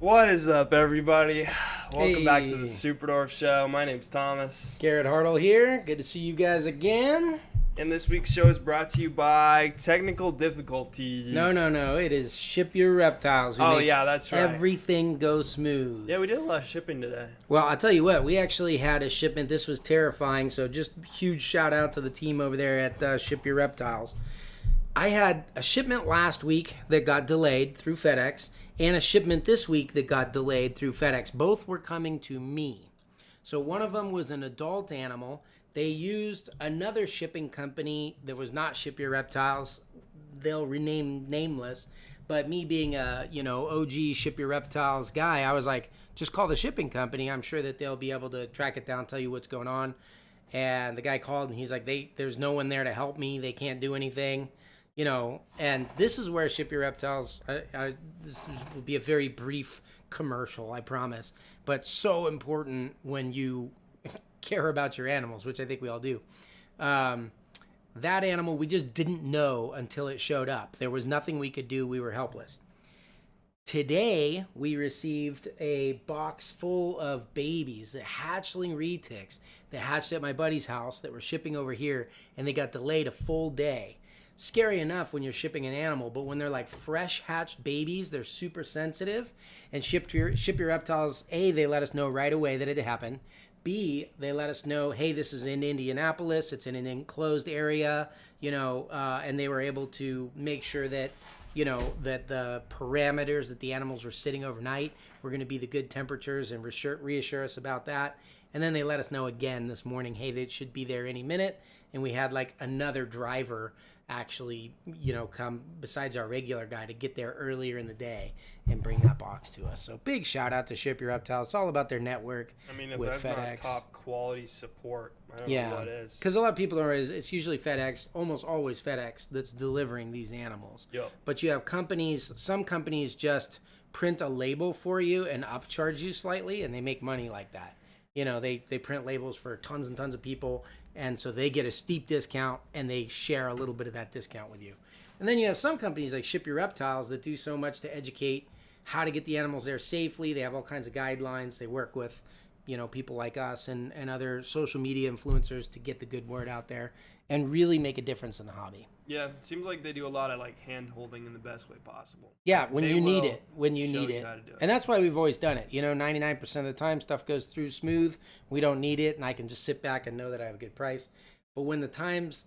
What is up, everybody? Welcome back to the Hey. Superdwarf Show. My name's Thomas. Garrett Hartle here. Good to see you guys again. And this week's show is brought to you by Technical Difficulties. No. It is Ship Your Reptiles. Who Oh, makes yeah, that's right. everything go smooth. Yeah, we did a lot of shipping today. Well, I'll tell you what. We actually had a shipment. This was terrifying. So just huge shout out to the team over there at Ship Your Reptiles. I had a shipment last week that got delayed through FedEx and a shipment this week that got delayed through FedEx. Both were coming to me. So one of them was an adult animal. They used another shipping company that was not Ship Your Reptiles. They'll rename nameless. But me being a, OG Ship Your Reptiles guy, I was like, just call the shipping company. I'm sure that they'll be able to track it down, tell you what's going on. And the guy called and he's like, there's no one there to help me. They can't do anything. And this is where Ship Your Reptiles, this will be a very brief commercial, I promise, but so important when you care about your animals, which I think we all do. That animal, we just didn't know until it showed up. There was nothing we could do. We were helpless. Today, we received a box full of babies, the hatchling retics that hatched at my buddy's house that were shipping over here, and they got delayed a full day. Scary enough when you're shipping an animal, but when they're like fresh hatched babies, they're super sensitive. And Ship Your Reptiles, A, they let us know right away that it happened. B, they let us know, hey, this is in Indianapolis. It's in an enclosed area, and they were able to make sure that, that the parameters that the animals were sitting overnight were going to be the good temperatures and reassure us about that. And then they let us know again this morning, hey, they should be there any minute. And we had like another driver actually, come besides our regular guy to get there earlier in the day and bring that box to us. So big shout out to Ship Your Reptiles. It's all about their network. I mean, if with that's FedEx. not top quality support, I don't know what is. Because a lot of people it's usually FedEx, almost always FedEx that's delivering these animals. Yep. But you have some companies just print a label for you and upcharge you slightly, and they make money like that. They print labels for tons and tons of people, and so they get a steep discount, and they share a little bit of that discount with you. And then you have some companies like Ship Your Reptiles that do so much to educate how to get the animals there safely. They have all kinds of guidelines. They work with, people like us and other social media influencers to get the good word out there and really make a difference in the hobby. Yeah, it seems like they do a lot of hand holding in the best way possible. Yeah, when They you need will it. When you show need you it. how to do it. And that's why we've always done it. 99% of the time stuff goes through smooth. We don't need it, and I can just sit back and know that I have a good price. But when the times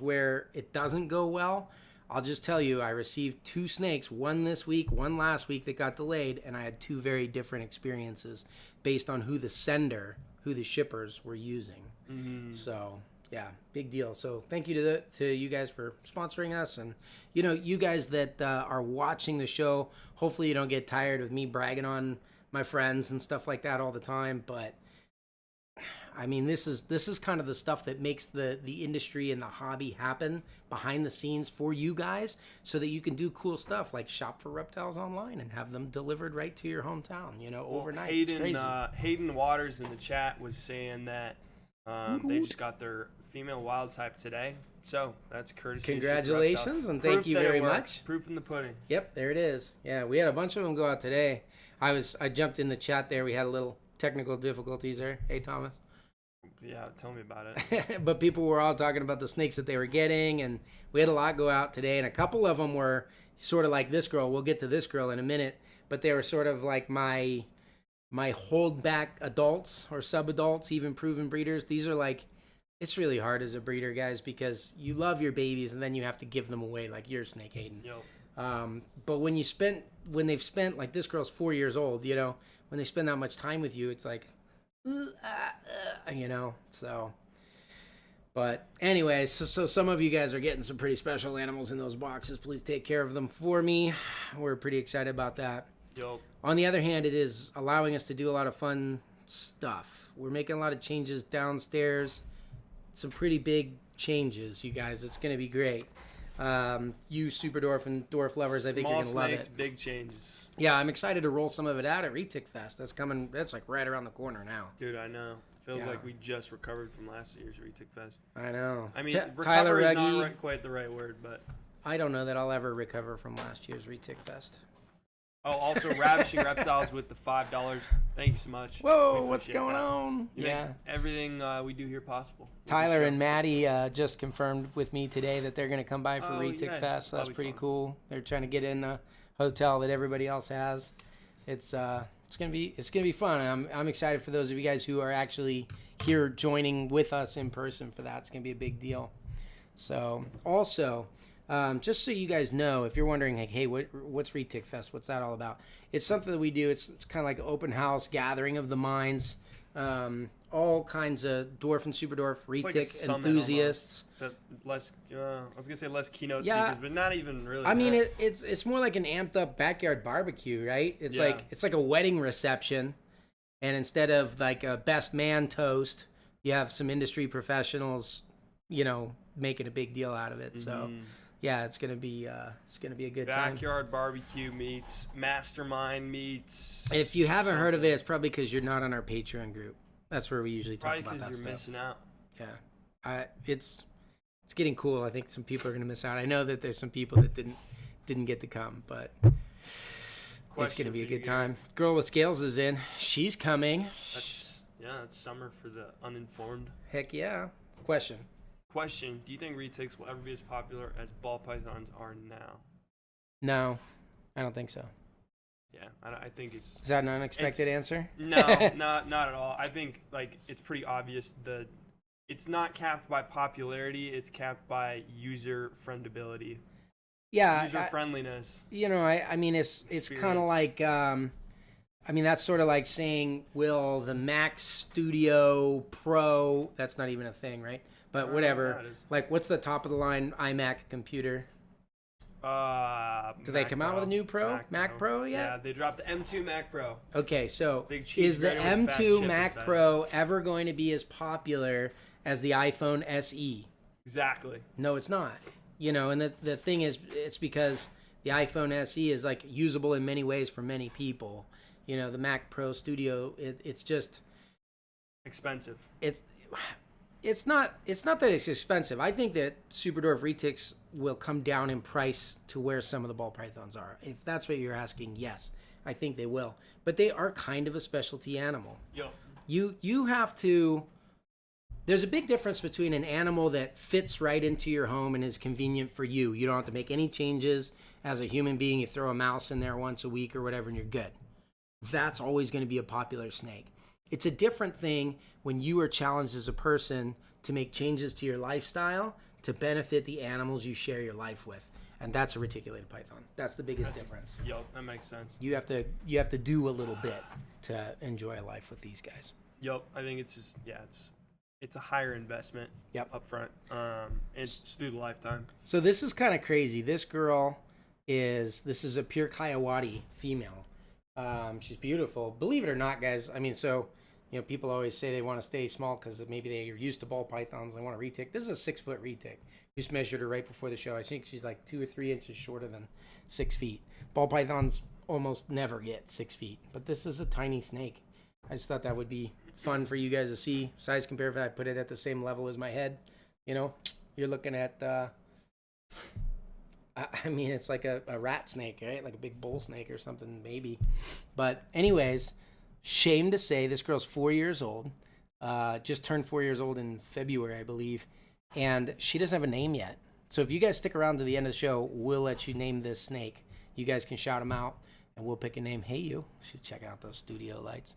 where it doesn't go well, I'll just tell you, I received 2 snakes, one this week, one last week that got delayed, and I had 2 very different experiences based on who the shippers were using. Mm-hmm. So, yeah, big deal. So thank you to you guys for sponsoring us. And, you guys that are watching the show, hopefully you don't get tired of me bragging on my friends and stuff like that all the time. But, I mean, this is kind of the stuff that makes the industry and the hobby happen behind the scenes for you guys so that you can do cool stuff like shop for reptiles online and have them delivered right to your hometown, overnight. Hayden, it's crazy. Hayden Waters in the chat was saying that they just got their female wild type today. So that's courtesy. Congratulations and thank you very much. Proof in the pudding. Yep, there it is. Yeah, we had a bunch of them go out today. I jumped in the chat there. We had a little technical difficulties there. Hey, Thomas. Yeah, tell me about it. But people were all talking about the snakes that they were getting, and we had a lot go out today, and a couple of them were sort of like this girl. We'll get to this girl in a minute, but they were sort of like my hold back adults or sub-adults, even proven breeders. These are like, it's really hard as a breeder, guys, because you love your babies, and then you have to give them away like your snake, Hayden. Yep. But when they've spent, like this girl's 4 years old, when they spend that much time with you, it's like, so. But anyways, so some of you guys are getting some pretty special animals in those boxes. Please take care of them for me. We're pretty excited about that. Yep. On the other hand, it is allowing us to do a lot of fun stuff. We're making a lot of changes downstairs. Some pretty big changes, you guys. It's going to be great. You Superdwarf and Dwarf lovers, I think you're going to love it. Small snakes, big changes. Yeah, I'm excited to roll some of it out at Retic Fest. That's like right around the corner now. Dude, I know. Feels like we just recovered from last year's Retic Fest. I know. I mean, Tyler recover is Ruggie, not quite the right word, but I don't know that I'll ever recover from last year's Retic Fest. Oh, also Ravishing Reptiles with the $5. Thank you so much. Whoa, what's going on? You make everything we do here possible. Tyler and Maddie just confirmed with me today that they're going to come by for Retic Fest. So that's pretty cool. They're trying to get in the hotel that everybody else has. It's gonna be fun. I'm excited for those of you guys who are actually here joining with us in person for that. It's gonna be a big deal. So also, just so you guys know, if you're wondering, like, hey, what's Retic Fest? What's that all about? It's something that we do. It's kind of like an open house gathering of the minds. All kinds of dwarf and superdwarf Retic enthusiasts. So less, I was gonna say less keynote speakers, but not even really. I mean, it's more like an amped up backyard barbecue, right? It's like a wedding reception, and instead of like a best man toast, you have some industry professionals, making a big deal out of it. So. Yeah, it's gonna be a good time. Backyard barbecue meets mastermind meets. If you haven't heard of it, it's probably because you're not on our Patreon group. That's where we usually talk about that stuff. Probably because you're missing out. Yeah, it's getting cool. I think some people are gonna miss out. I know that there's some people that didn't get to come, but it's gonna be a good time. Girl with Scales is in. She's coming. It's summer for the uninformed. Heck yeah. Question, do you think Retics will ever be as popular as ball pythons are now? No, I don't think so. Yeah, I think it's... Is that an unexpected answer? No, not at all. I think it's pretty obvious that it's not capped by popularity, it's capped by user friendability. Yeah. User friendliness. I mean, it's kind of like... that's sort of like saying, will the Mac Studio Pro... That's not even a thing, right? But whatever. Like, what's the top of the line iMac computer? Did they come out with a new Mac Pro yet? Yeah, they dropped the M2 Mac Pro. Okay, so is the M2 Mac Pro ever going to be as popular as the iPhone SE? Exactly. No, it's not. And the thing is, it's because the iPhone SE is like usable in many ways for many people. The Mac Pro Studio, it's just expensive. It's not that it's expensive. I think that Superdwarf Retics will come down in price to where some of the ball pythons are. If that's what you're asking, yes, I think they will. But they are kind of a specialty animal. Yep. You have to... There's a big difference between an animal that fits right into your home and is convenient for you. You don't have to make any changes as a human being. You throw a mouse in there once a week or whatever and you're good. That's always going to be a popular snake. It's a different thing when you are challenged as a person to make changes to your lifestyle to benefit the animals you share your life with. And that's a reticulated python. That's the biggest difference. Yep, that makes sense. You have to do a little bit to enjoy a life with these guys. Yep, I think it's just, it's a higher investment up front. It's through the lifetime. So this is kind of crazy. This girl this is a pure Coyote female. She's beautiful. Believe it or not, guys. I mean, people always say they want to stay small because maybe they're used to ball pythons. They want to retic. This is a 6-foot retic. We just measured her right before the show. I think she's like 2 or 3 inches shorter than 6 feet. Ball pythons almost never get 6 feet, but this is a tiny snake. I just thought that would be fun for you guys to see. Size compare if I put it at the same level as my head. You're looking at... it's like a rat snake, right? Like a big bull snake or something, maybe. But anyways... Shame to say, this girl's 4 years old. Just turned 4 years old in February, I believe. And she doesn't have a name yet. So if you guys stick around to the end of the show, we'll let you name this snake. You guys can shout them out, and we'll pick a name. Hey, you. She's checking out those studio lights.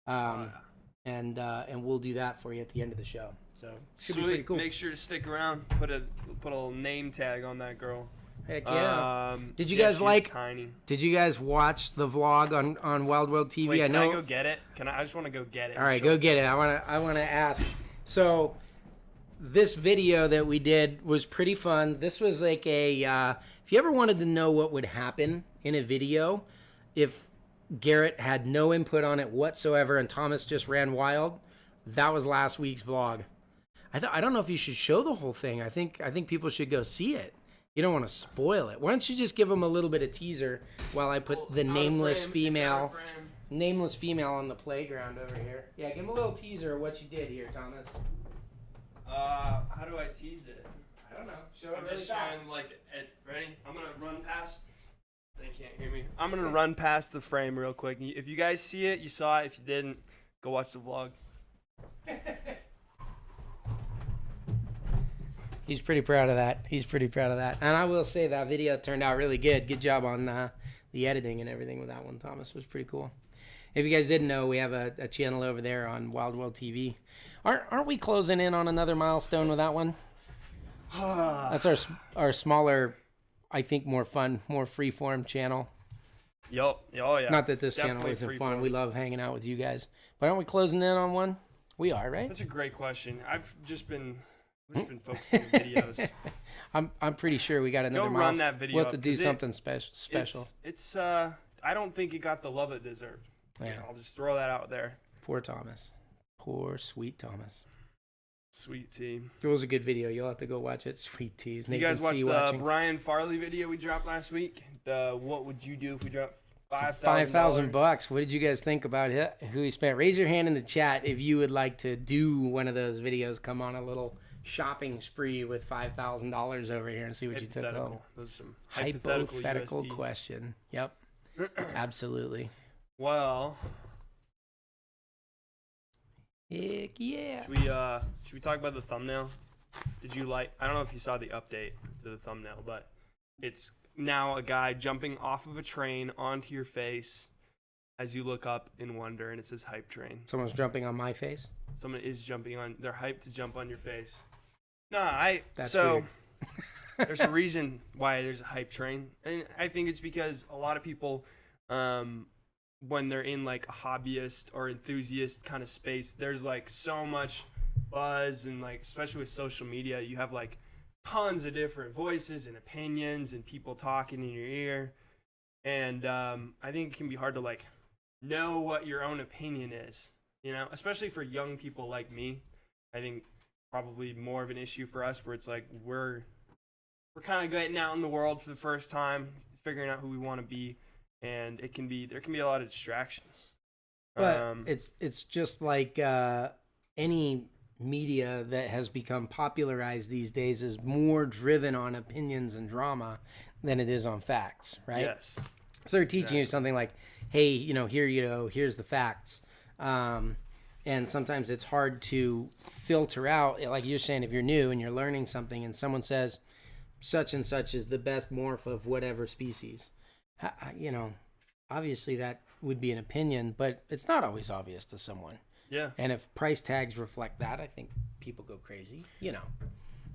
And we'll do that for you at the end of the show. So should be pretty cool. Make sure to stick around. Put a little name tag on that girl. Heck yeah! Did you guys tiny. Did you guys watch the vlog on Wild World TV? Wait, can I go get it? I just want to go get it. All right, go get it. I wanna ask. So this video that we did was pretty fun. This was like if you ever wanted to know what would happen in a video if Garrett had no input on it whatsoever and Thomas just ran wild, that was last week's vlog. I don't know if you should show the whole thing. I think people should go see it. You don't want to spoil it. Why don't you just give them a little bit of teaser while I put the nameless female on the playground over here. Yeah, give them a little teaser of what you did here, Thomas. How do I tease it? I don't know. Show it I'm really just fast. trying ready? I'm gonna run past They can't hear me. I'm gonna run past the frame real quick. If you guys see it, you saw it. If you didn't, go watch the vlog. He's pretty proud of that. And I will say that video turned out really good. Good job on the editing and everything with that one, Thomas. It was pretty cool. If you guys didn't know, we have a channel over there on Wild World TV. Aren't we closing in on another milestone with that one? That's our smaller, I think, more fun, more freeform channel. Yup. Oh yeah. Not that this channel isn't fun. We love hanging out with you guys. But aren't we closing in on one? We are, right? That's a great question. I've just been focusing on videos. I'm pretty sure we got another Go run that video. We'll have to do something special. It's I don't think it got the love it deserved. Yeah. I'll just throw that out there. Poor Thomas. Poor sweet Thomas. Sweet tea. It was a good video. You'll have to go watch it. Sweet teas. You guys watched the Brian Farley video we dropped last week? The what would you do if we dropped $5,000? What did you guys think about it? Who he spent? Raise your hand in the chat if you would like to do one of those videos. Come on a little shopping spree with $5,000 over here and see what you took home. Those are some hypothetical question. Yep. Absolutely. Well, heck yeah. Should we talk about the thumbnail? Did you I don't know if you saw the update to the thumbnail, but it's now a guy jumping off of a train onto your face as you look up in wonder, and it says hype train. Someone's jumping on my face? Someone is jumping on. They're hyped to jump on your face. That's weird. There's a reason why there's a hype train, and I think it's because a lot of people, when they're in like a hobbyist or enthusiast kind of space, there's like so much buzz, and like especially with social media, you have like tons of different voices and opinions and people talking in your ear, and I think it can be hard to like know what your own opinion is, especially for young people like me. I think probably more of an issue for us, where it's like we're kind of getting out in the world for the first time, figuring out who we want to be, and there can be a lot of distractions. But it's just like any media that has become popularized these days is more driven on opinions and drama than it is on facts, right? Yes. So they're teaching you something like, hey, here's the facts. And sometimes it's hard to filter out, like you're saying, if you're new and you're learning something and someone says such and such is the best morph of whatever species, obviously that would be an opinion, but it's not always obvious to someone. Yeah. And if price tags reflect that, I think people go crazy,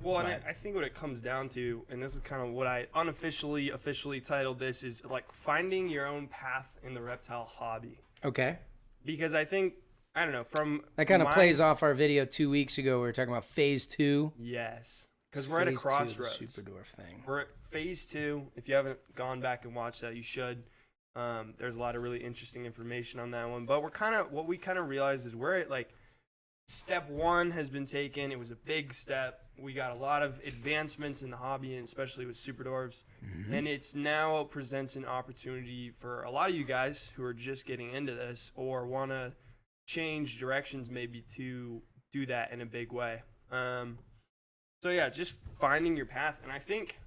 Well, and I think what it comes down to, and this is kind of what I officially titled this, is like finding your own path in the reptile hobby. Okay. Because I think, I don't know, that kind of plays off our video 2 weeks ago. We were talking about phase 2. Yes. Because we're at a crossroads. The Superdwarf thing. We're at phase 2. If you haven't gone back and watched that, you should. There's a lot of really interesting information on that one. But what we kind of realized is we're at like step 1 has been taken. It was a big step. We got a lot of advancements in the hobby, and especially with Superdwarfs. Mm-hmm. And it's now presents an opportunity for a lot of you guys who are just getting into this or want to change directions maybe to do that in a big way. So yeah, just finding your path. And I think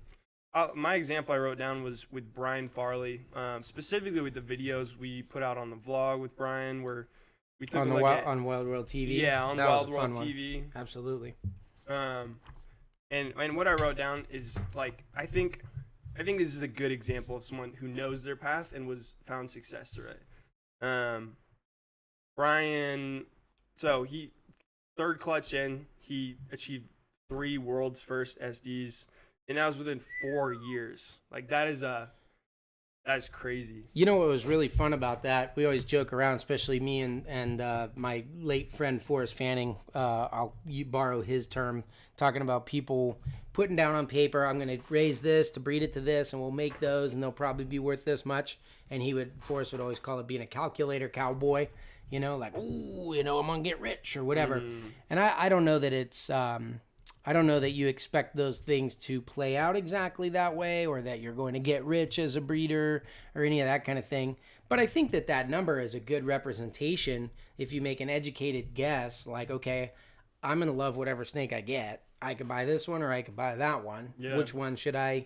my example I wrote down was with Brian Farley, specifically with the videos we put out on the vlog with Brian, where we took on Wild World TV. Yeah, on Wild World TV. Absolutely. And what I wrote down is like I think this is a good example of someone who knows their path and found success through it. Brian, so he third clutch in, he achieved 3 world's first SDs, and that was within 4 years. Like that is crazy. You know what was really fun about that? We always joke around, especially me and my late friend Forrest Fanning. I'll borrow his term, talking about people putting down on paper, I'm going to raise this to breed it to this, and we'll make those, and they'll probably be worth this much. And Forrest would always call it being a calculator cowboy. Like, ooh, I'm going to get rich or whatever. And I don't know that it's, I don't know that you expect those things to play out exactly that way, or that you're going to get rich as a breeder or any of that kind of thing. But I think that number is a good representation if you make an educated guess, like, okay, I'm going to love whatever snake I get. I could buy this one or I could buy that one. Yeah. Which one should I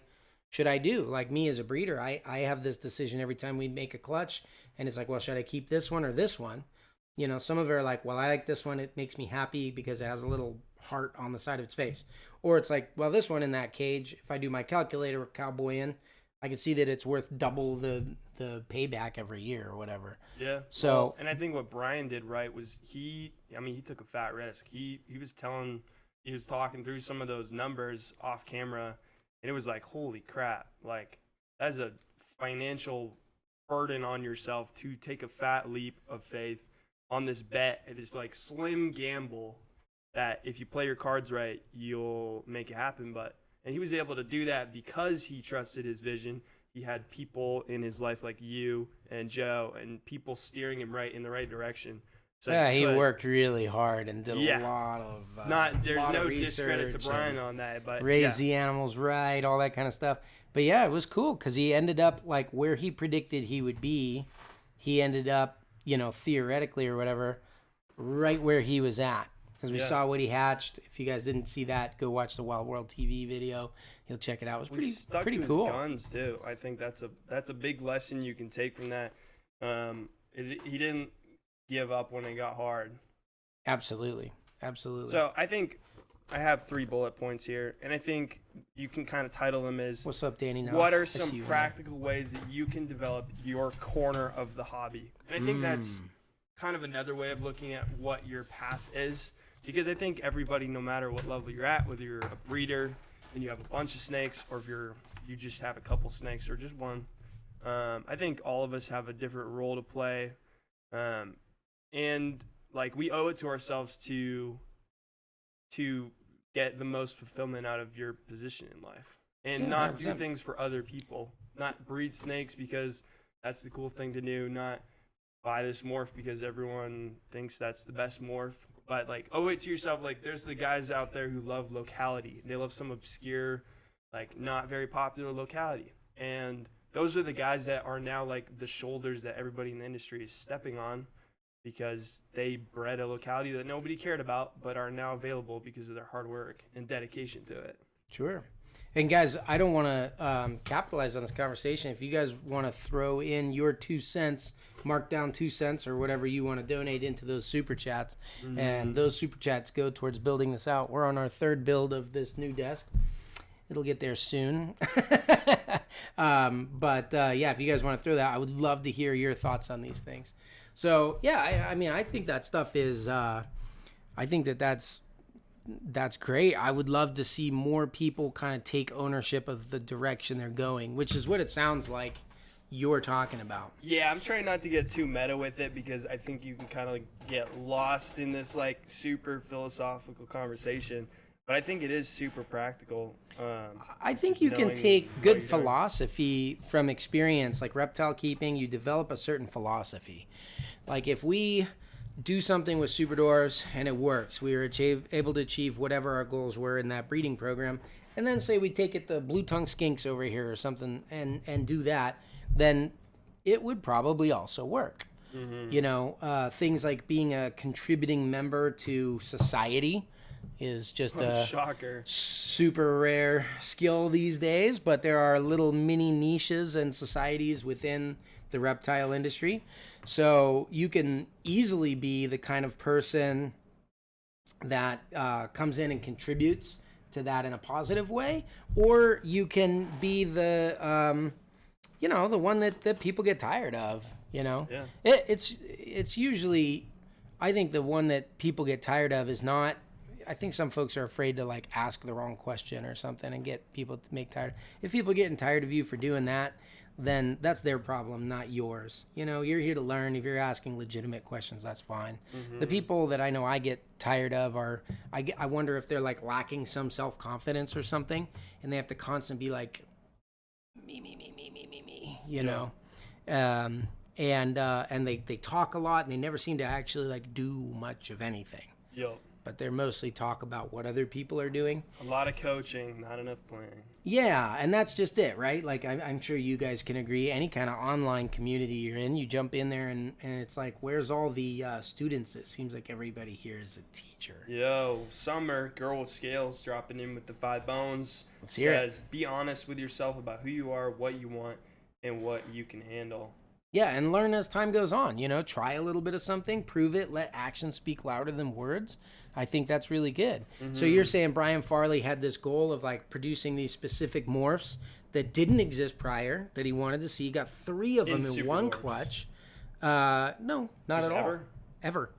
should I do? Like me as a breeder, I have this decision every time we make a clutch, and it's like, well, should I keep this one or this one? You know, some of it are like, well, I like this one. It makes me happy because it has a little heart on the side of its face. Or it's like, well, this one in that cage, if I do my calculator with cowboy in, I can see that it's worth double the payback every year or whatever. Yeah. So, well, and I think what Brian did right was he took a fat risk. He was talking through some of those numbers off camera, and it was like, holy crap, like that's a financial burden on yourself to take a fat leap of faith on this bet. It is like slim gamble that if you play your cards right, you'll make it happen. And he was able to do that because he trusted his vision. He had people in his life like you and Joe and people steering him in the right direction. So yeah, he worked really hard and did a lot of there's no discredit to Brian on that, but raised the animals right, all that kind of stuff. But yeah, it was cool because he ended up like where he predicted he would be. He ended up, you know, theoretically or whatever, right where he was at. Because we saw what he hatched. If you guys didn't see that, go watch the Wild World TV video. You'll check it out. It was pretty cool. His guns too. I think that's a big lesson you can take from that. He didn't give up when it got hard. Absolutely. So I think I have 3 bullet points here, and I think you can kind of title them as what's up, Danny? What are some practical ways that you can develop your corner of the hobby? And I think that's kind of another way of looking at what your path is. Because I think everybody, no matter what level you're at, whether you're a breeder and you have a bunch of snakes, or if you just have a couple snakes or just one, I think all of us have a different role to play, and like we owe it to ourselves to get the most fulfillment out of your position in life, and not 100%. Do things for other people, not breed snakes because that's the cool thing to do, not buy this morph because everyone thinks that's the best morph. But like, owe it to yourself. Like, there's the guys out there who love locality. They love some obscure, like, not very popular locality. And those are the guys that are now like the shoulders that everybody in the industry is stepping on because they bred a locality that nobody cared about, but are now available because of their hard work and dedication to it. Sure. And guys, I don't want to capitalize on this conversation. If you guys want to throw in your 2 cents, mark down 2 cents or whatever you want to donate into those super chats, and those super chats go towards building this out. We're on our 3rd build of this new desk. It'll get there soon. But if you guys want to throw that, I would love to hear your thoughts on these things. So yeah, I think that stuff is, I think that's great. I would love to see more people kind of take ownership of the direction they're going, which is what it sounds like you're talking about. Yeah, I'm trying not to get too meta with it because I think you can kind of get lost in this like super philosophical conversation. But I think it is super practical. I think you can take good philosophy from experience, like reptile keeping. You develop a certain philosophy. Like if we do something with Superdwarfs and it works, we are able to achieve whatever our goals were in that breeding program, and then say we take it to blue tongue skinks over here or something and do that, then it would probably also work. You know, things like being a contributing member to society is just a shocker, super rare skill these days, but there are little mini niches and societies within the reptile industry. So you can easily be the kind of person that comes in and contributes to that in a positive way, or you can be the the one that people get tired of. It's usually, I think the one that people get tired of is not. I think some folks are afraid to like ask the wrong question or something and get people to make tired. If people are getting tired of you for doing that, then that's their problem, not yours. You're here to learn. If you're asking legitimate questions, that's fine. The people that I know I get tired of are, I wonder if they're like lacking some self-confidence or something, and they have to constantly be like, me, you know? And they talk a lot, and they never seem to actually like do much of anything. Yep. but they're mostly talk about what other people are doing. A lot of coaching, not enough playing. Yeah, and that's just it, right? Like, I'm sure you guys can agree. Any kind of online community you're in, you jump in there, and it's like, where's all the students? It seems like everybody here is a teacher. Yo, Summer, girl with scales, dropping in with the 5 bones. Let's hear it. Says, be honest with yourself about who you are, what you want, and what you can handle. Yeah, and learn as time goes on. You know, try a little bit of something, prove it, let actions speak louder than words. I think that's really good. Mm-hmm. So you're saying Brian Farley had this goal of like producing these specific morphs that didn't exist prior, that he wanted to see. He got 3 of them in one clutch. No, not at all. Ever.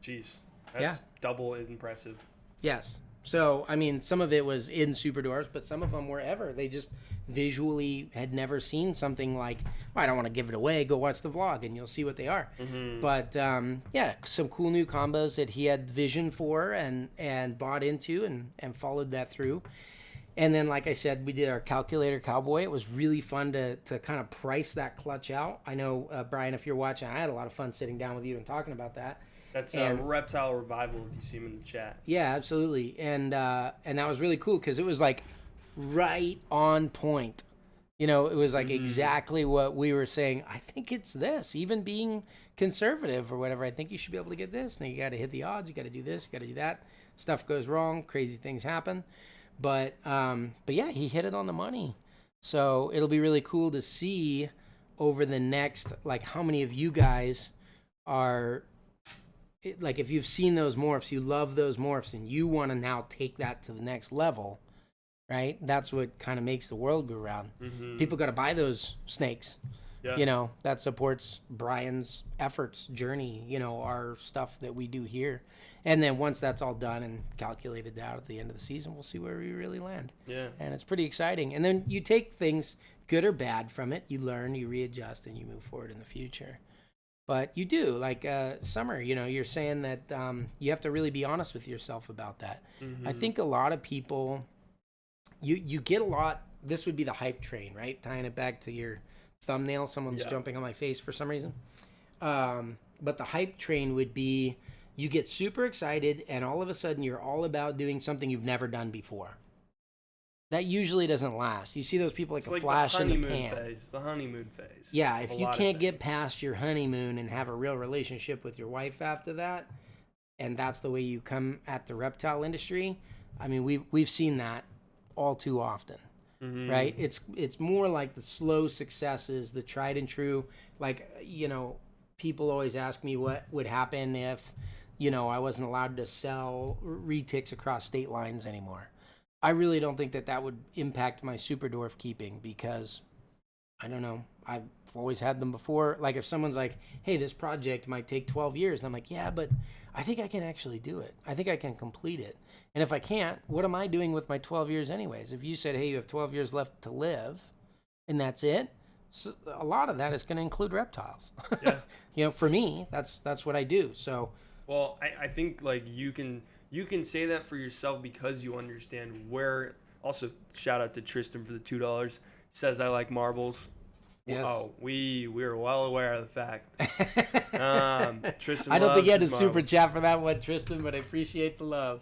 Jeez. That's double impressive. Yes. So, I mean, some of it was in Superdwarfs, but some of them were ever. They just visually had never seen something like, well, I don't want to give it away. Go watch the vlog and you'll see what they are. Mm-hmm. But, yeah, some cool new combos that he had vision for and bought into and followed that through. And then, like I said, we did our Calculator Cowboy. It was really fun to kind of price that clutch out. I know, Brian, if you're watching, I had a lot of fun sitting down with you and talking about that. That's Reptile Revival, if you see him in the chat. Yeah, absolutely. And that was really cool because it was like right on point. You know, it was like exactly what we were saying. I think it's this. Even being conservative or whatever, I think you should be able to get this. And you got to hit the odds. You got to do this. You got to do that. Stuff goes wrong. Crazy things happen. But yeah, he hit it on the money. So it'll be really cool to see over the next, like, how many of you guys are... like if you've seen those morphs, you love those morphs, and you want to now take that to the next level, right? That's what kind of makes the world go round. Mm-hmm. People got to buy those snakes. Yeah. You know, that supports Brian's efforts, journey, you know, our stuff that we do here. And then once that's all done and calculated out at the end of the season, we'll see where we really land. Yeah. And it's pretty exciting. And then you take things, good or bad, from it. You learn, you readjust, and you move forward in the future. But you do, like Summer, you know, you're saying that you have to really be honest with yourself about that. Mm-hmm. I think a lot of people, you get a lot, this would be the hype train, right? Tying it back to your thumbnail, someone's jumping on my face for some reason. But the hype train would be, you get super excited and all of a sudden you're all about doing something you've never done before. That usually doesn't last. You see those people like a flash in the pan. The honeymoon phase. Yeah, if you can't get past your honeymoon and have a real relationship with your wife after that, and that's the way you come at the reptile industry, I mean, we've seen that all too often, right? It's more like the slow successes, the tried and true. Like, you know, people always ask me what would happen if, you know, I wasn't allowed to sell retics across state lines anymore. I really don't think that would impact my Superdwarf keeping because, I don't know, I've always had them before. Like if someone's like, hey, this project might take 12 years. And I'm like, yeah, but I think I can actually do it. I think I can complete it. And if I can't, what am I doing with my 12 years anyways? If you said, hey, you have 12 years left to live and that's it, so a lot of that is going to include reptiles. Yeah. You know, for me, that's what I do. So, well, I think like you can say that for yourself because you understand where. Also, shout out to Tristan for the $2. Says I like marbles. Yes. Oh, we're well aware of the fact. Tristan, I don't think you had a super chat for that one, Tristan, but I appreciate the love.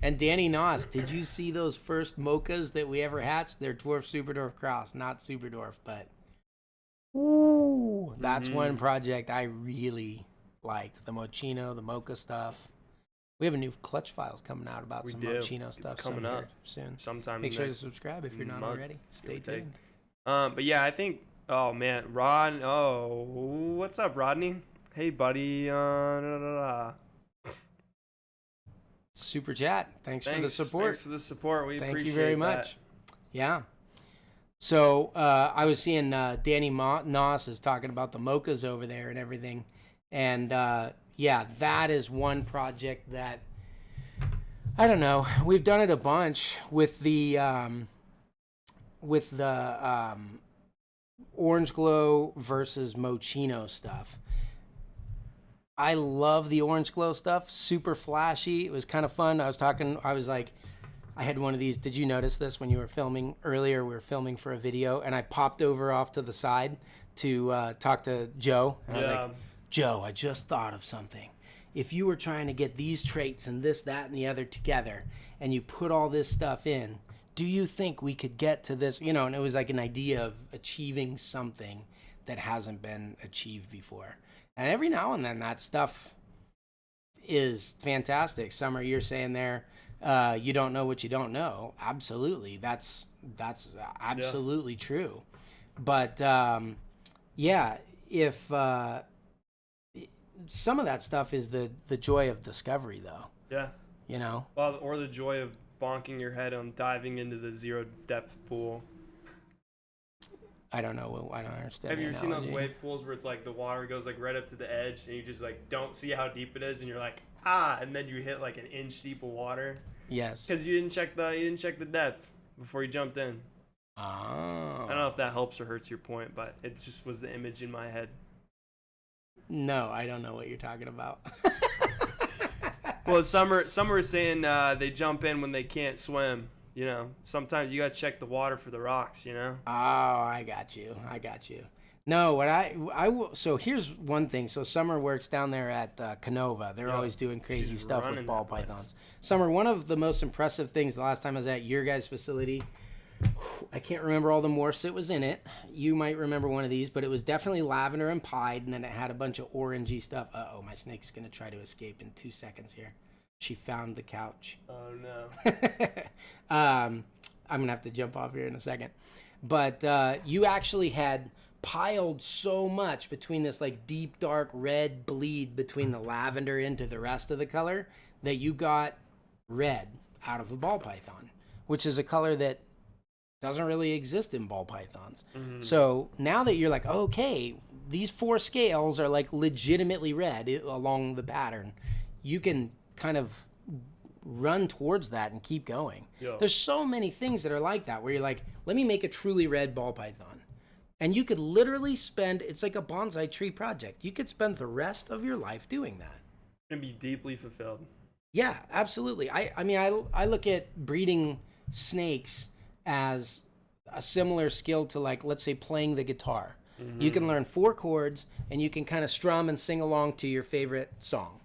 And Danny Noss, did you see those first mochas that we ever hatched? They're Dwarf Superdwarf Cross, not Superdwarf, but ooh, that's one project I really liked. The Mochino, the mocha stuff. We have a new clutch files coming out about some Mochino stuff. It's coming up soon. Sometime. Make sure to subscribe if you're not already. Stay tuned. But yeah, I think. Oh man, Rod. Oh, what's up, Rodney? Hey, buddy. Super chat. Thanks for the support. Thanks for the support. We appreciate it. Thank you very much. Yeah. So I was seeing Danny Noss is talking about the mochas over there and everything, and yeah, that is one project that I don't know. We've done it a bunch with the Orange Glow versus Mochino stuff. I love the Orange Glow stuff. Super flashy. It was kind of fun. I was like, I had one of these. Did you notice this when you were filming earlier? We were filming for a video, and I popped over off to the side to talk to Joe. And I was like, Joe, I just thought of something. if you were trying to get these traits and this, that, and the other together, and you put all this stuff in, do you think we could get to this? You know, and it was like an idea of achieving something that hasn't been achieved before. And every now and then that stuff is fantastic. Summer, you're saying there, you don't know what you don't know. Absolutely. That's absolutely true. But yeah, if some of that stuff is the joy of discovery, though. Yeah. You know? Well, or the joy of bonking your head on diving into the zero depth pool. I don't know. I don't understand. Have you ever seen those wave pools where it's like the water goes like right up to the edge and you just like don't see how deep it is and you're like, and then you hit like an inch deep of water? Yes. Because you didn't check the depth before you jumped in. Oh. I don't know if that helps or hurts your point, but it just was the image in my head. No, I don't know what you're talking about. Well, Summer is saying they jump in when they can't swim. You know, sometimes you got to check the water for the rocks, you know? Oh, I got you. No, what so here's one thing. So Summer works down there at Canova. They're always doing crazy stuff with ball pythons. Summer, one of the most impressive things the last time I was at your guys' facility, I can't remember all the morphs that was in it. You might remember one of these, but it was definitely lavender and pied, and then it had a bunch of orangey stuff. Uh-oh, my snake's going to try to escape in 2 seconds here. She found the couch. Oh, no. I'm going to have to jump off here in a second. But you actually had piled so much between this like deep, dark red bleed between the lavender into the rest of the color that you got red out of a ball python, which is a color that doesn't really exist in ball pythons. Mm-hmm. So now that you're like, okay, these 4 scales are like legitimately red along the pattern, you can kind of run towards that and keep going. Yeah. There's so many things that are like that where you're like, let me make a truly red ball python. And you could literally spend, it's like a bonsai tree project. You could spend the rest of your life doing that. And be deeply fulfilled. Yeah, absolutely. I mean, I look at breeding snakes as a similar skill to, like, let's say playing the guitar. Mm-hmm. You can learn 4 chords and you can kind of strum and sing along to your favorite song,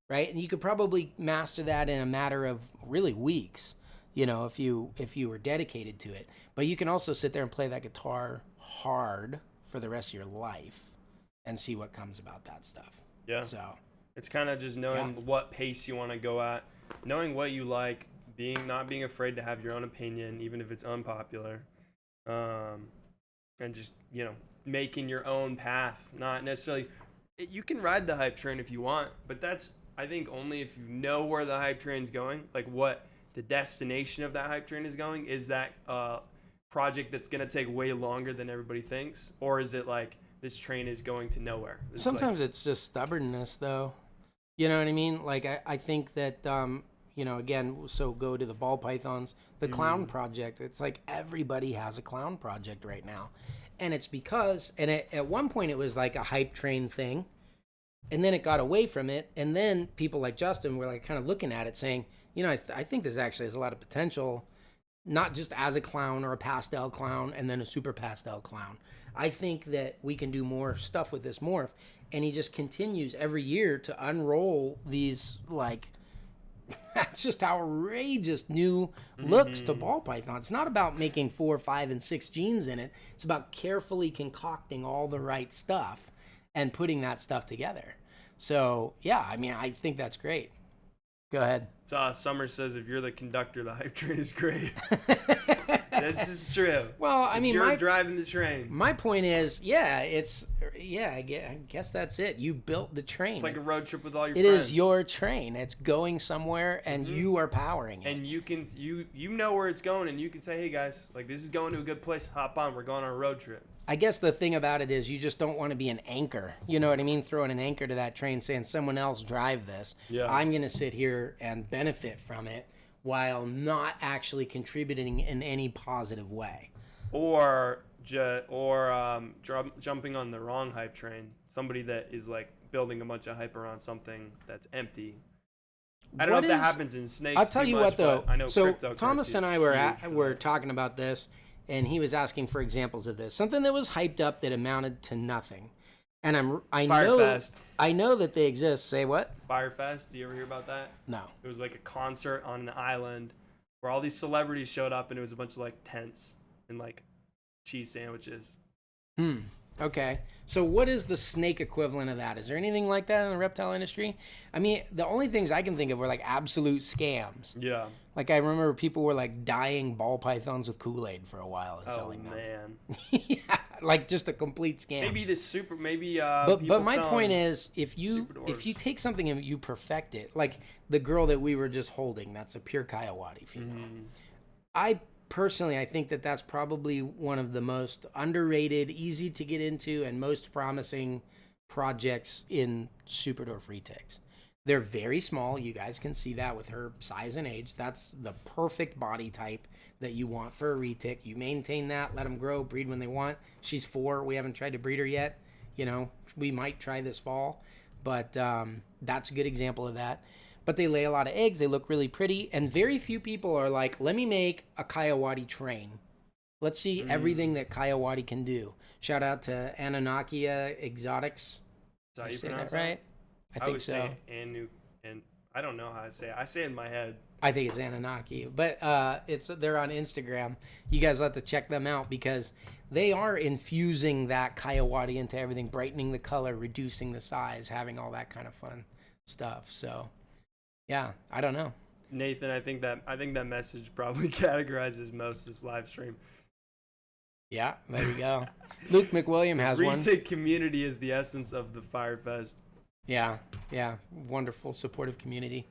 right? And you could probably master that in a matter of really weeks, you know, if you were dedicated to it. But you can also sit there and play that guitar hard for the rest of your life and see what comes about that stuff. Yeah. So it's kind of just knowing what pace you want to go at, knowing what you like, not being afraid to have your own opinion, even if it's unpopular, and just, you know, making your own path. Not necessarily, you can ride the hype train if you want, but that's, I think, only if you know where the hype train's going, like what the destination of that hype train is going. Is that project that's going to take way longer than everybody thinks, or is it like this train is going to nowhere? Sometimes it's just stubbornness, though. You know what I mean? Like I think that you know, again, so go to the ball pythons, the clown project. It's like everybody has a clown project right now, and it's because, and at one point it was like a hype train thing, and then it got away from it, and then people like Justin were like kind of looking at it saying, you know, I think this actually has a lot of potential, not just as a clown or a pastel clown and then a super pastel clown. I think that we can do more stuff with this morph. And he just continues every year to unroll these, like, just outrageous new looks to ball python. It's not about making 4, 5, and 6 genes in it. It's about carefully concocting all the right stuff and putting that stuff together. So, yeah, I mean, I think that's great. Go ahead. Summer says if you're the conductor, the hype train is great. This is true. Well, I mean, you're driving the train. My point is, I guess that's it. You built the train. It's like a road trip with all your friends. It is your train. It's going somewhere, and you are powering it. And you know where it's going, and you can say, hey, guys, like, this is going to a good place. Hop on. We're going on a road trip. I guess the thing about it is you just don't want to be an anchor. You know what I mean? Throwing an anchor to that train saying someone else drive this. Yeah. I'm going to sit here and benefit from it while not actually contributing in any positive way. Or jumping on the wrong hype train. Somebody that is like building a bunch of hype around something that's empty. I don't know if that happens in snakes. I'll tell you what, though. I know so Thomas and I were talking about this, and he was asking for examples of this. Something that was hyped up that amounted to nothing. And Firefest. I know that they exist. Say what? Firefest. Do you ever hear about that? No. It was like a concert on an island where all these celebrities showed up, and it was a bunch of like tents and like cheese sandwiches. Okay. So what is the snake equivalent of that? Is there anything like that in the reptile industry? I mean, the only things I can think of were like absolute scams. Yeah. Like I remember people were like dyeing ball pythons with Kool-Aid for a while and selling them. Man. Yeah, like just a complete scam. But my point is, if you take something and you perfect it, like the girl that we were just holding, that's a pure Kayawati female. I think that that's probably one of the most underrated, easy to get into, and most promising projects in Superdwarf Retics. They're very small. You guys can see that with her size and age. That's the perfect body type that you want for a retic. You maintain that, let them grow, breed when they want. She's 4. We haven't tried to breed her yet. You know, we might try this fall, but that's a good example of that. But they lay a lot of eggs. They look really pretty, and very few people are like, let me make a Kayawati train. Let's see everything that Kayawati can do. Shout out to Anunnaki Exotics. Is that how you say pronounce that right? I think would so. say and I don't know how to say it. I say it in my head. I think it's Anunnaki, but they're on Instagram. You guys have to check them out because they are infusing that Kayawati into everything, brightening the color, reducing the size, having all that kind of fun stuff. So, yeah, I don't know. Nathan, I think that message probably categorizes most of this live stream. Yeah, there you go. Luke McWilliam has one. Retic community is the essence of the Firefest. Yeah, wonderful, supportive community.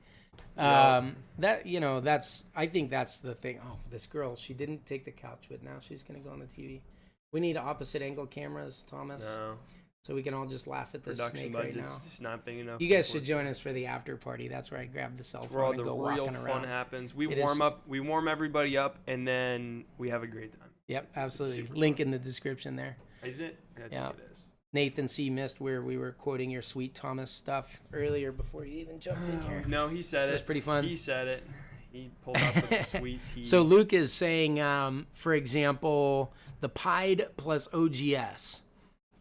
Yeah. I think that's the thing. Oh, this girl, she didn't take the couch, but now she's gonna go on the TV. We need opposite angle cameras, Thomas. No. So we can all just laugh at this Production snake right now. budget's just not big enough. You guys should join us for the after party. That's where I grab the cell phone where all and the go real walking fun around. happens. We warm everybody up, and then we have a great time. Yep, absolutely. super Link fun. in the description there. Is it? I think Yeah. it is. Nathan C. missed where we were quoting your Sweet Thomas stuff earlier before you even jumped in here. No, he said it. It's pretty fun. He said it. He pulled out the sweet tea. So Luke is saying, for example, the Pied plus OGS,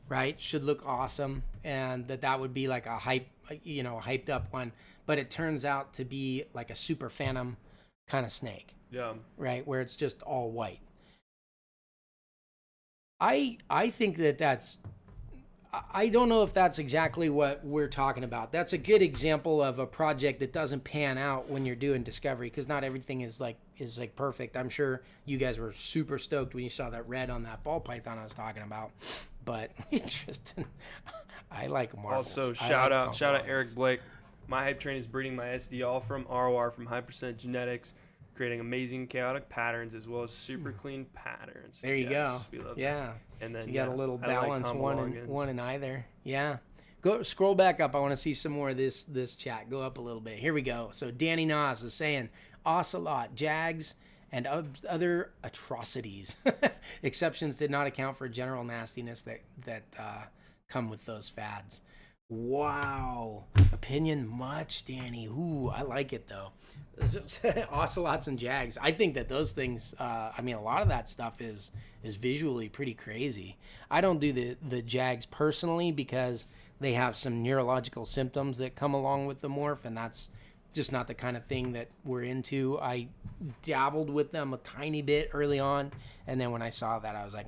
right, should look awesome, and that would be like a hyped up one. But it turns out to be like a super phantom kind of snake. Yeah. Right, where it's just all white. I think that's. I don't know if that's exactly what we're talking about. That's a good example of a project that doesn't pan out when you're doing discovery, because not everything is like perfect. I'm sure you guys were super stoked when you saw that red on that ball python I was talking about. But interesting. I like marbles. Also, shout out Eric Blake. My hype train is breeding my SDL from ROR from High Percent Genetics, creating amazing chaotic patterns as well as super clean patterns. There you go. We love yeah. That. And then so you got a little balance, like one in either. Yeah. Go scroll back up. I want to see some more of this chat. Go up a little bit. Here we go. So Danny Nas is saying ocelot, jags, and other atrocities. Exceptions did not account for general nastiness that come with those fads. Wow. Opinion much, Danny. Ooh, I like it though. Ocelots and jags. I think that those things, a lot of that stuff is visually pretty crazy. I don't do the jags personally because they have some neurological symptoms that come along with the morph, and that's just not the kind of thing that we're into. I dabbled with them a tiny bit early on, and then when I saw that, I was like,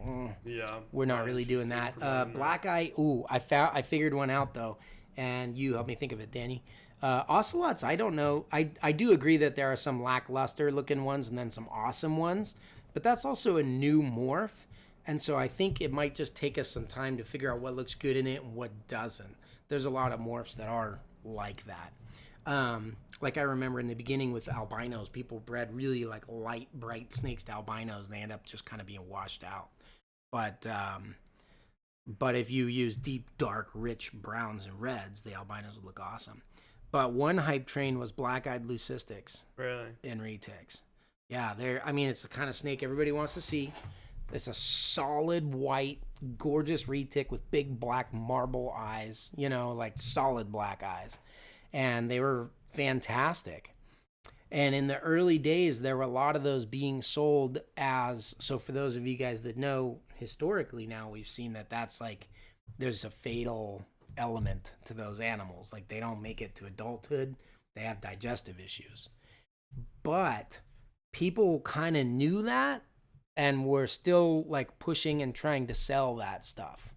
we're not really doing that. Black eye, I figured one out though, and you helped me think of it, Danny. Ocelots, I don't know. I do agree that there are some lackluster looking ones and then some awesome ones, but that's also a new morph, and so I think it might just take us some time to figure out what looks good in it and what doesn't. There's a lot of morphs that are like that. Like I remember in the beginning with albinos, people bred really like light, bright snakes to albinos, and they end up just kind of being washed out. But if you use deep, dark, rich browns and reds, the albinos would look awesome. But one hype train was black-eyed leucistics. Really? In retics. Yeah, it's the kind of snake everybody wants to see. It's a solid white, gorgeous retic with big black marble eyes, like solid black eyes. And they were fantastic. And in the early days, there were a lot of those being sold so for those of you guys that know, historically now we've seen that's like there's a fatal element to those animals. Like they don't make it to adulthood. They have digestive issues. But people kind of knew that and were still like pushing and trying to sell that stuff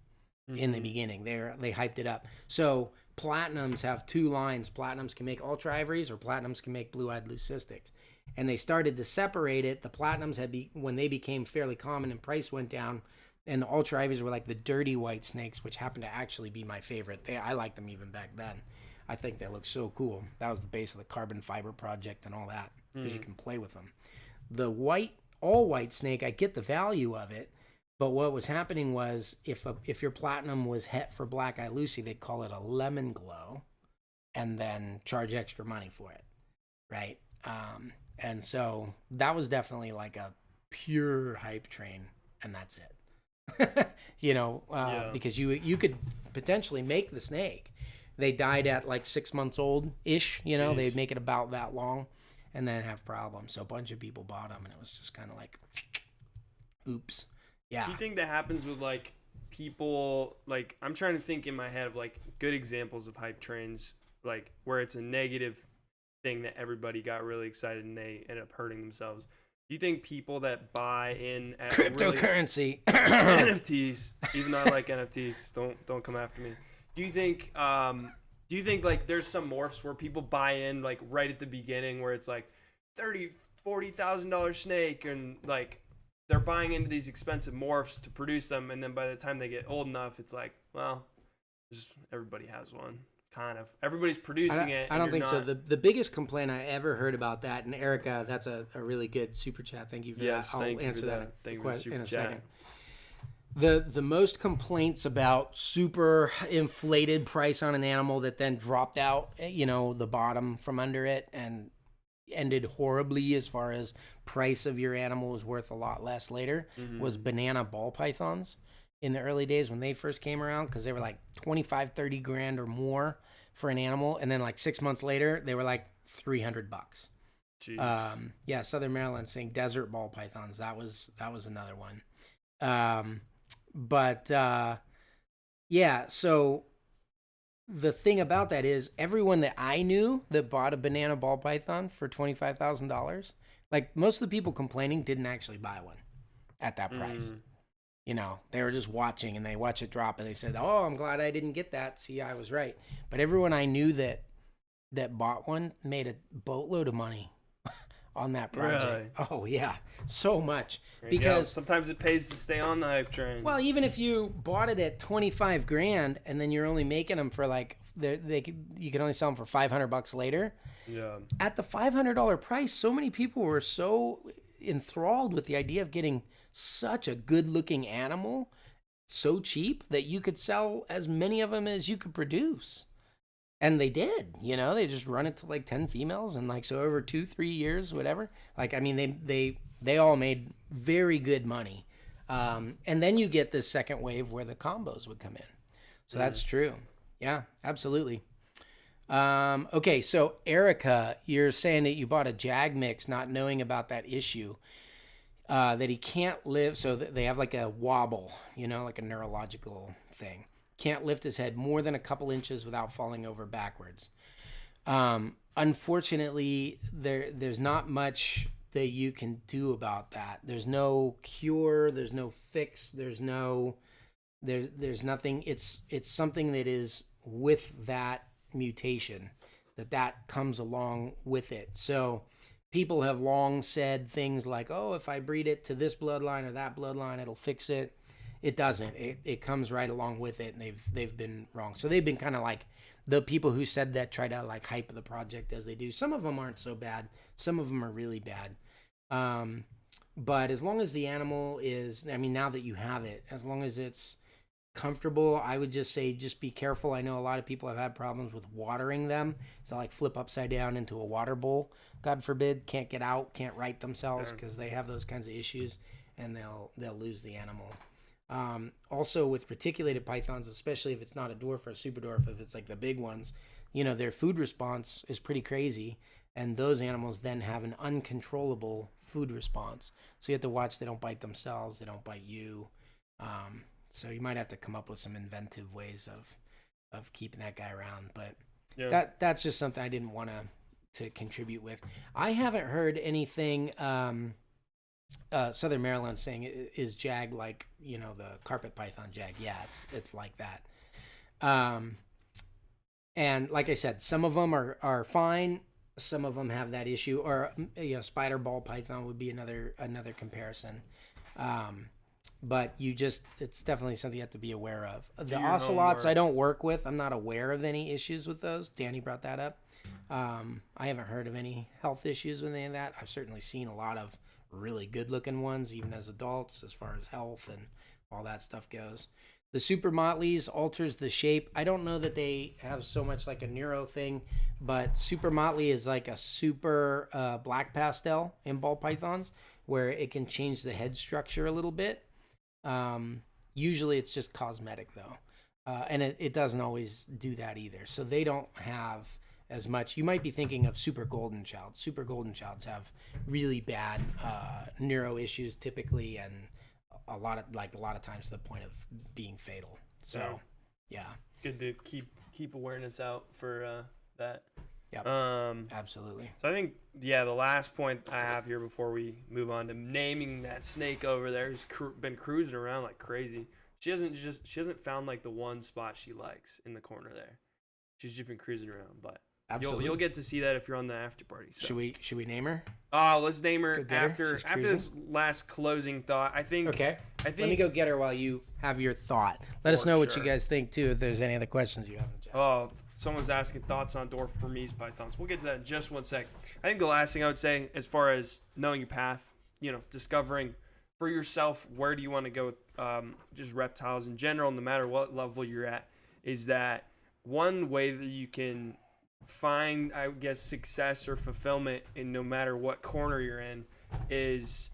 in the beginning. They hyped it up. So platinums have two lines. Platinums can make ultra ivories, or platinums can make blue-eyed leucistics. And they started to separate it. The platinums when they became fairly common and price went down, and the ultra ivories were like the dirty white snakes, which happened to actually be my favorite. I liked them even back then. I think they look so cool. That was the base of the carbon fiber project and all that, because you can play with them. The all white snake, I get the value of it, but what was happening was if your platinum was het for black eye Lucy, they'd call it a lemon glow, and then charge extra money for it, right? And so that was definitely like a pure hype train, and that's it. Because you could potentially make the snake. They died at like 6 months old ish. They'd make it about that long, and then have problems. So a bunch of people bought them, and it was just kind of like, oops. Yeah. Do you think that happens with like people? Like, I'm trying to think in my head of like good examples of hype trains, like where it's a negative thing that everybody got really excited and they end up hurting themselves. Do you think people that buy in at cryptocurrency, NFTs, even though I like NFTs, don't come after me. Do you think like there's some morphs where people buy in like right at the beginning where it's like $30,000-$40,000 snake, and like they're buying into these expensive morphs to produce them, and then by the time they get old enough, it's like, well, just everybody has one. Kind of. Everybody's producing it. I don't think so. The biggest complaint I ever heard about that, and Erica, that's a really good super chat. Thank you for that. I'll answer that in a second. The most complaints about super inflated price on an animal that then dropped out, the bottom from under it and ended horribly as far as price of your animal is worth a lot less later, was banana ball pythons in the early days when they first came around, because they were like 25, 30 grand or more for an animal. And then like 6 months later, they were like $300. Jeez. Southern Maryland saying desert ball pythons. That was another one. So the thing about that is everyone that I knew that bought a banana ball python for $25,000, like most of the people complaining didn't actually buy one at that price. They were just watching, and they watched it drop, and they said, "Oh, I'm glad I didn't get that. See, I was right." But everyone I knew that bought one made a boatload of money on that project. Really? Oh yeah, so much. Because sometimes it pays to stay on the hype train. Well, even if you bought it at 25 grand and then you're only making them for like you can only sell them for $500 later. Yeah. At the $500 price, so many people were so enthralled with the idea of getting such a good-looking animal so cheap that you could sell as many of them as you could produce. And they did, they just run it to like 10 females, and like, so over 2-3 years, whatever. Like, I mean, they all made very good money. And then you get this second wave where the combos would come in. So that's true. Yeah, absolutely. Okay. So Erica, you're saying that you bought a Jag mix, not knowing about that issue, that he can't live. So they have like a wobble, like a neurological thing. Can't lift his head more than a couple inches without falling over backwards. Unfortunately, there's not much that you can do about that. There's no cure. There's no fix. There's nothing. It's something that is with that mutation that comes along with it. So people have long said things like, "Oh, if I breed it to this bloodline or that bloodline, it'll fix it." It doesn't. It comes right along with it, and they've been wrong. So they've been kind of like the people who said that try to like hype the project as they do. Some of them aren't so bad. Some of them are really bad. But as long as the animal is, now that you have it, as long as it's comfortable, I would just say just be careful. I know a lot of people have had problems with watering them. So like flip upside down into a water bowl, God forbid, can't get out, can't right themselves because they have those kinds of issues, and they'll lose the animal. Also with reticulated pythons, especially if it's not a dwarf or a superdwarf, if it's like the big ones, their food response is pretty crazy, and those animals then have an uncontrollable food response. So you have to watch they don't bite themselves, they don't bite you. So you might have to come up with some inventive ways of keeping that guy around. But that's just something I didn't want to contribute with. I haven't heard anything. Southern Maryland saying is jag like the carpet python jag. Yeah, it's like that. And like I said, some of them are fine. Some of them have that issue, or spider ball python would be another comparison. But it's definitely something you have to be aware of. The ocelots I don't work with. I'm not aware of any issues with those. Danny brought that up. I haven't heard of any health issues with any of that. I've certainly seen a lot of really good looking ones, even as adults, as far as health and all that stuff goes. The super motleys alters the shape. I don't know that they have so much like a neuro thing, but super motley is like a super black pastel in ball pythons, where it can change the head structure a little bit. Usually it's just cosmetic though. And it doesn't always do that either. So they don't have as much. You might be thinking of super golden child. Super golden childs have really bad neuro issues typically, and a lot of times to the point of being fatal. So yeah. Good to keep awareness out for that. Yeah. Absolutely. So I think the last point I have here before we move on to naming that snake over there who's been cruising around like crazy. She hasn't found like the one spot she likes in the corner there. She's just been cruising around, but you'll get to see that if you're on the after party. So. Should we name her? Oh, let's name her after this last closing thought. I think. Okay. Let me go get her while you have your thought. Let us know what you guys think too. If there's any other questions you have. Oh, someone's asking thoughts on dwarf Burmese pythons. We'll get to that in just one sec. I think the last thing I would say, as far as knowing your path, discovering for yourself where do you want to go with just reptiles in general, no matter what level you're at, is that one way that you can find, I guess, success or fulfillment in no matter what corner you're in is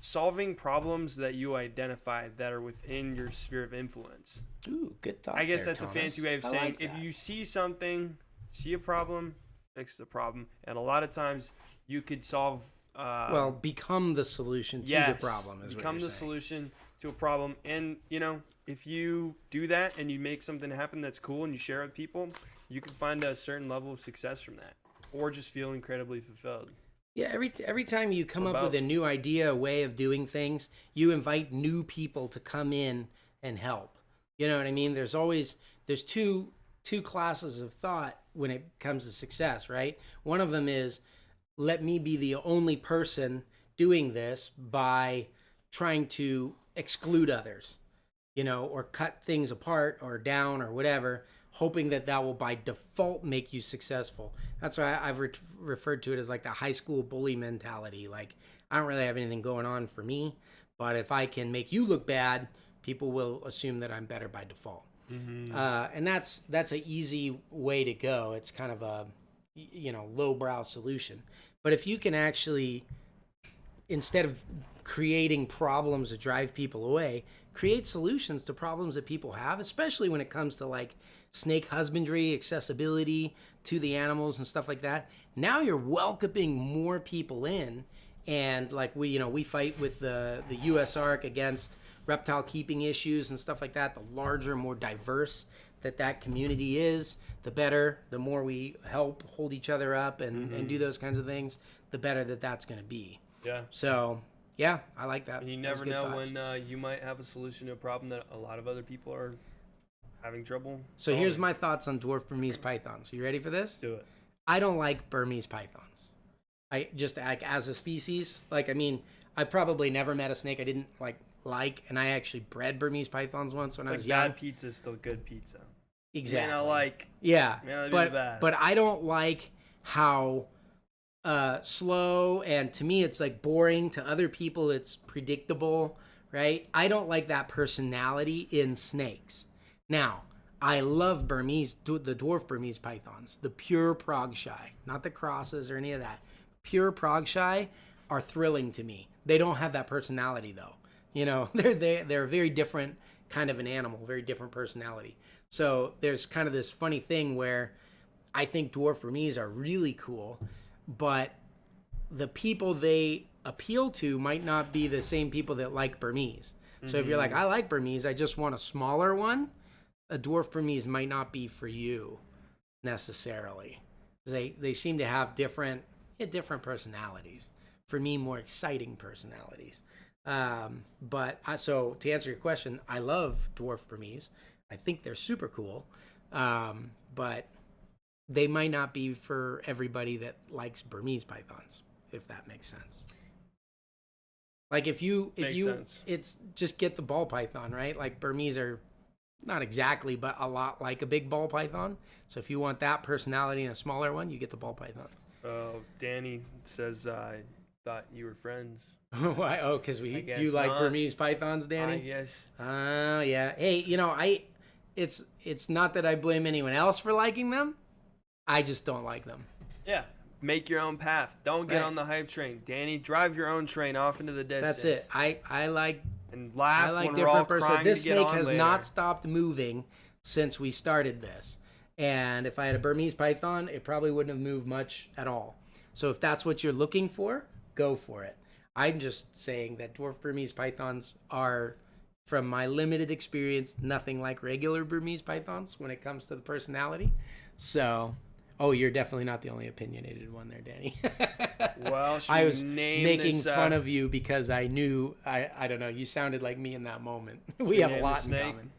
solving problems that you identify that are within your sphere of influence. Ooh, good thought. I guess there, that's Thomas. a fancy way of saying if you see a problem, fix the problem. And a lot of times you could solve become the solution to the problem. Become the solution to a problem. And, if you do that and you make something happen that's cool and you share it with people, you can find a certain level of success from that, or just feel incredibly fulfilled. Yeah, every time you come up with a new idea, a way of doing things, you invite new people to come in and help. You know what I mean? There's two classes of thought when it comes to success, right? One of them is, let me be the only person doing this by trying to exclude others, or cut things apart or down or whatever, hoping that will by default make you successful. That's why I've referred to it as like the high school bully mentality. Like, I don't really have anything going on for me, but if I can make you look bad, people will assume that I'm better by default. Mm-hmm. And that's an easy way to go. It's kind of a lowbrow solution. But if you can actually, instead of creating problems that drive people away, create solutions to problems that people have, especially when it comes to like snake husbandry, accessibility to the animals and stuff like that. Now you're welcoming more people in, and like we fight with the USARC against reptile keeping issues and stuff like that. The larger, more diverse that community is, the better. The more we help hold each other up and do those kinds of things, the better that's going to be. Yeah. So yeah, I like that. And you never know when you might have a solution to a problem that a lot of other people are having trouble solving. Here's my thoughts on dwarf Burmese pythons. You ready for this? Do it. I don't like Burmese pythons. I just as a species, I probably never met a snake I didn't like, and I actually bred Burmese pythons once when I was young. Bad pizza is still good pizza. Exactly. Yeah. But I don't like how slow, and to me it's like boring. To other people it's predictable, right? I don't like that personality in snakes. Now, I love the dwarf Burmese pythons, the pure prog shy, not the crosses or any of that. Pure prog shy are thrilling to me. They don't have that personality though. They're a very different kind of an animal, very different personality. So there's kind of this funny thing where I think dwarf Burmese are really cool, but the people they appeal to might not be the same people that like Burmese. So if you're like, I like Burmese, I just want a smaller one, a dwarf Burmese might not be for you necessarily. They seem to have different personalities. For me, more exciting personalities. So to answer your question, I love dwarf Burmese. I think they're super cool, but they might not be for everybody that likes Burmese pythons, if that makes sense. Like if you, it's just get the ball python, right? Like Burmese are not exactly, but a lot like a big ball python. So if you want that personality in a smaller one, you get the ball python. Oh, Danny says I thought you were friends. Why? Oh, because do you like Burmese pythons, Danny? Yes. Yeah. Hey, it's not that I blame anyone else for liking them. I just don't like them. Yeah. Make your own path. Don't get on the hype train. Danny, drive your own train off into the distance. That's it. I like and laugh I like when we're all different crying This to get snake on has later. not stopped moving since we started this. And if I had a Burmese python, it probably wouldn't have moved much at all. So if that's what you're looking for, go for it. I'm just saying that dwarf Burmese pythons are, from my limited experience, nothing like regular Burmese pythons when it comes to the personality. So, you're definitely not the only opinionated one there, Danny. Well, I was making fun of you because I knew, I don't know, you sounded like me in that moment. We have a lot in common.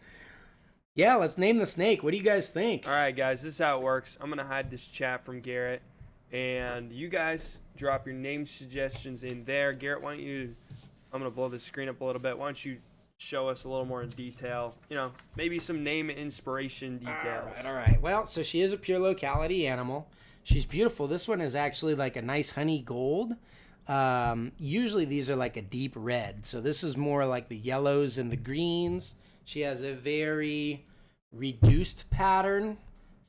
Yeah, let's name the snake. What do you guys think? All right, guys, this is how it works. I'm going to hide this chat from Garrett, and you guys drop your name suggestions in there. Garrett, I'm going to blow the screen up a little bit. Why don't you show us a little more in detail? Maybe some name inspiration details. All right. Well, so she is a pure locality animal. She's beautiful. This one is actually like a nice honey gold. Usually these are like a deep red. So this is more like the yellows and the greens. She has a very reduced pattern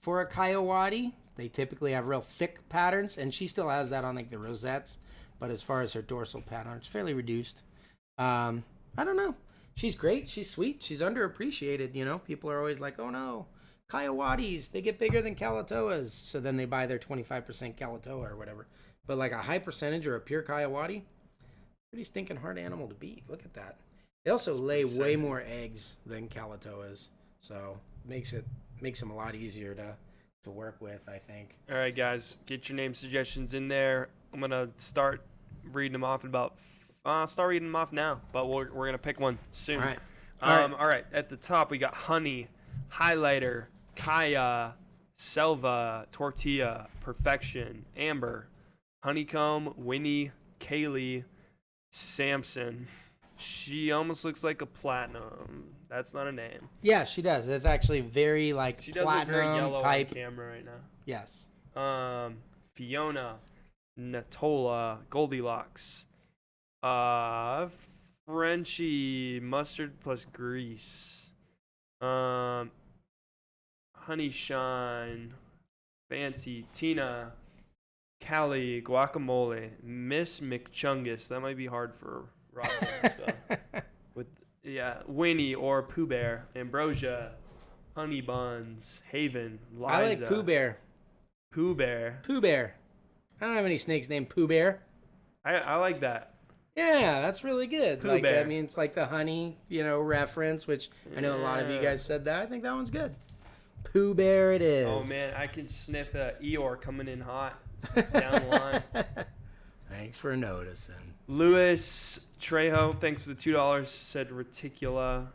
for a coyote. They typically have real thick patterns, and she still has that on like the rosettes. But as far as her dorsal pattern, it's fairly reduced. I don't know. She's great. She's sweet. She's underappreciated. People are always like, oh no, coyotes, they get bigger than Calatoas. So then they buy their 25% Calatoa or whatever. But like a high percentage or a pure coyote, pretty stinking hard animal to beat. Look at that. They also lay way more eggs than Calatoas. So makes them a lot easier to work with, I think. All right, guys, get your name suggestions in there. I'm going to start reading them off in about start reading them off now, but we're going to pick one soon. All right. All right. At the top, we got Honey, Highlighter, Kaya, Selva, Tortilla, Perfection, Amber, Honeycomb, Winnie, Kaylee, Samson. She almost looks like a platinum. That's not a name. Yeah, she does. It's actually very like she does platinum look very yellow type on camera right now. Yes. Fiona, Natola, Goldilocks, Frenchie, mustard plus grease, Honey Shine, Fancy, Tina, Callie, Guacamole, Miss McChungus. That might be hard for Robin and stuff. Winnie or Pooh Bear, Ambrosia, Honey Buns, Haven, Liza. I like Pooh Bear. Pooh Bear. Pooh Bear. I don't have any snakes named Pooh Bear. I like that. Yeah, that's really good. Pooh Bear. I mean, it's like the honey, reference, which I know a lot of you guys said that. I think that one's good. Pooh Bear it is. Oh, man, I can sniff Eeyore coming in hot down the line. Thanks for noticing. Louis Trejo, thanks for the $2, said Reticula.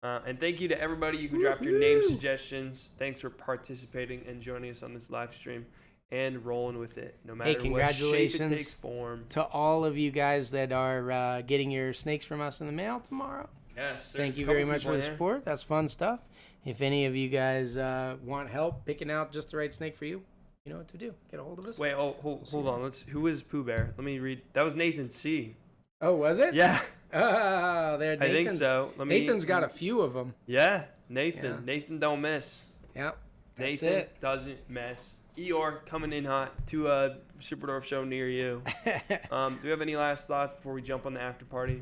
And thank you to everybody who dropped your name suggestions. Thanks for participating and joining us on this live stream and rolling with it, no matter what shape it takes form. To all of you guys that are getting your snakes from us in the mail tomorrow. Yes. Thank you very much for the support. That's fun stuff. If any of you guys want help picking out just the right snake for you, you know what to do. Get a hold of us. Wait, hold on. Who is Pooh Bear? Let me read. That was Nathan C. Oh, was it? Yeah. There. I think so. Nathan's got a few of them. Yeah, Nathan. Yeah. Nathan don't miss. Yep. That's Nathan it. doesn't mess. Eeyore coming in hot to a Superdwarf show near you. Do we have any last thoughts before we jump on the after party?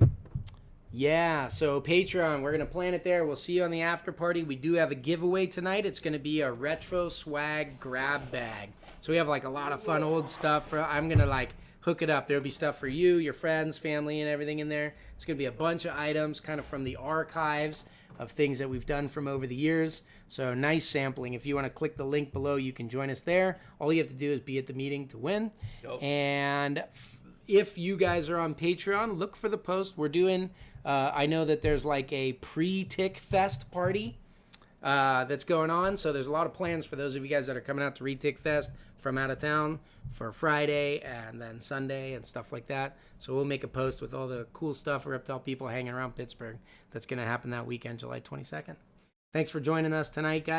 Yeah, so Patreon, we're going to plan it there. We'll see you on the after party. We do have a giveaway tonight. It's going to be a retro swag grab bag. So we have like a lot of fun old stuff. I'm going to like hook it up. There'll be stuff for you, your friends, family, and everything in there. It's going to be a bunch of items kind of from the archives of things that we've done from over the years. So nice sampling. If you want to click the link below, you can join us there. All you have to do is be at the meeting to win. Yep. And if you guys are on Patreon, look for the post. We're doing, I know that there's like a pre-Tick Fest party that's going on. So there's a lot of plans for those of you guys that are coming out to Retic Fest from out of town for Friday and then Sunday and stuff like that. So we'll make a post with all the cool stuff for reptile people hanging around Pittsburgh. That's going to happen that weekend, July 22nd. Thanks for joining us tonight, guys.